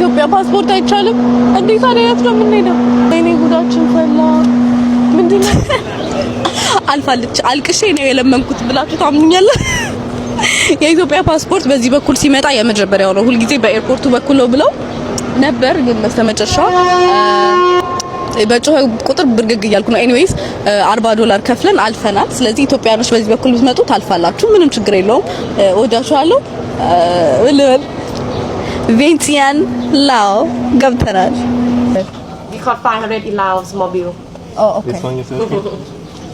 የኢትዮጵያ ፓስፖርት አይቻልም እንዴ? ታዲያ የት ነው የምንሄደው? እኔ ጉዳችን ፈላ። ምንድነው አልፋለች አልቅሼ ነው የለመንኩት ብላችሁ ታምኑኛለህ? የኢትዮጵያ ፓስፖርት በዚህ በኩል ሲመጣ የመጀመሪያው ነው። ሁልጊዜ በኤርፖርቱ በኩል ነው ብለው ነበር፣ ግን በስተመጨረሻ በጮኸ ቁጥር ብርግግ እያልኩ ነው። ኤኒዌይስ $40 ከፍለን አልፈናል። ስለዚህ ኢትዮጵያኖች በዚህ በኩል ብትመጡ ታልፋላችሁ፣ ምንም ችግር የለውም። ወዳችኋለሁ። ቬንቲያን ላኦ ገብተናል። We caught 500 in Laos mobile. Oh, okay. This one you said?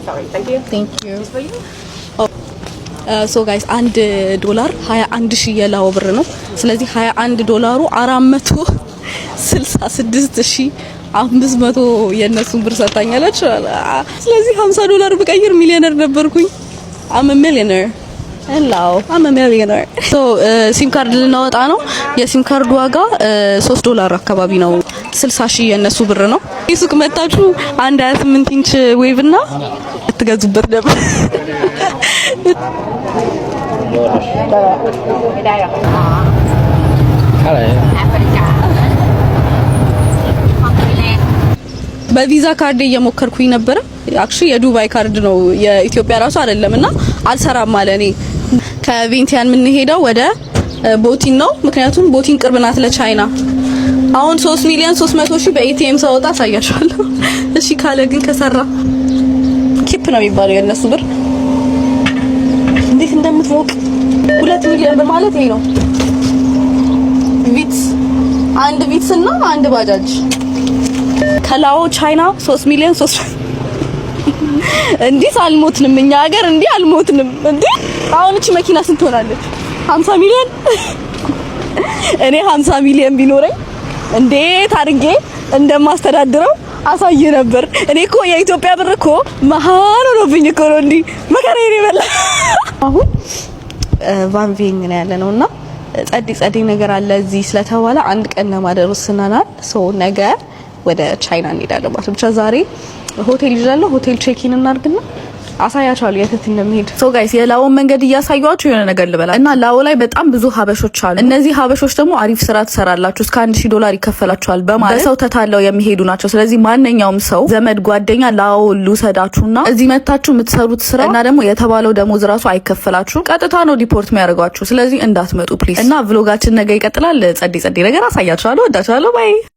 Sorry, thank you. Thank you. This for you? ሶ ጋይስ $1 21,000 የላኦ ብር ነው። ስለዚህ $21 466,500 የነሱን ብር ሰጣኛለች። ስለዚህ $50 ብቀይር ሚሊዮነር ነበርኩኝ። I'm a millionaire. Hello, I'm a millionaire. ሶ ሲም ካርድ ልናወጣ ነው። የሲም ካርድ ዋጋ $3 አካባቢ ነው። 60,000 የነሱ ብር ነው። ሱቅ መጣችሁ 1.28 ኢንች ዌቭ እና ትገዙበት ነበር። በቪዛ ካርድ እየሞከርኩኝ ነበር። አክቹሊ የዱባይ ካርድ ነው የኢትዮጵያ ራሱ አይደለምና አልሰራም ማለት እኔ ከቬንቲያን የምንሄደው ወደ ቦቲን ነው። ምክንያቱም ቦቲን ቅርብ ናት ለቻይና። አሁን 3,300,000 በኤቲኤም ሳወጣ አሳያችኋለሁ። እሺ ካለ ግን ከሰራ ኪፕ ነው የሚባለው የነሱ ብር እንዴት እንደምትሞቅ 2 ሚሊዮን ብር ማለት ይሄ ነው። ቪትስ አንድ ቪትስ እና አንድ ባጃጅ ከላኦ ቻይና 3 ሚሊዮን 3 እንዴ አልሞትንም። እኛ ሀገር እንዴ አልሞትንም እንዴ። አሁን እቺ መኪና ስንት ሆናለች? 50 ሚሊዮን። እኔ 50 ሚሊዮን ቢኖረኝ እንዴት አድርጌ እንደማስተዳድረው አሳየ ነበር። እኔ እኮ የኢትዮጵያ ብር እኮ መሃን ሆኖብኝ እኮ ነው እንዴ መከራዬን ይበላ። አሁን ቫንቬኝ ነው ያለነውና ጸዲ ነገር አለ እዚህ ስለተባለ አንድ ቀን ለማደር ወስነናል። ሶ ነገ ወደ ቻይና እንሄዳለን ማለት ነው። ብቻ ዛሬ ሆቴል ይዣለሁ። ሆቴል ቼክ-ኢን እናድርግና አሳያችኋለሁ የት እንደምሄድ። ሶ ጋይስ የላኦን መንገድ እያሳያችሁ የሆነ ነገር ልበላ እና ላኦ ላይ በጣም ብዙ ሀበሾች አሉ። እነዚህ ሀበሾች ደግሞ አሪፍ ስራ ትሰራላችሁ እስከ $1,000 ይከፈላችኋል በማለት በሰው ተታለው የሚሄዱ ናቸው። ስለዚህ ማንኛውም ሰው ዘመድ፣ ጓደኛ ላኦ ልውሰዳችሁና እዚህ መታችሁ የምትሰሩት ስራ እና ደግሞ የተባለው ደሞዝ ራሱ አይከፈላችሁ፣ ቀጥታ ነው ዲፖርት የሚያደርጓችሁ። ስለዚህ እንዳትመጡ ፕሊዝ። እና ቭሎጋችን ነገ ይቀጥላል። ጸዲ ነገር አሳያችኋለሁ። ወዳችኋለሁ። ባይ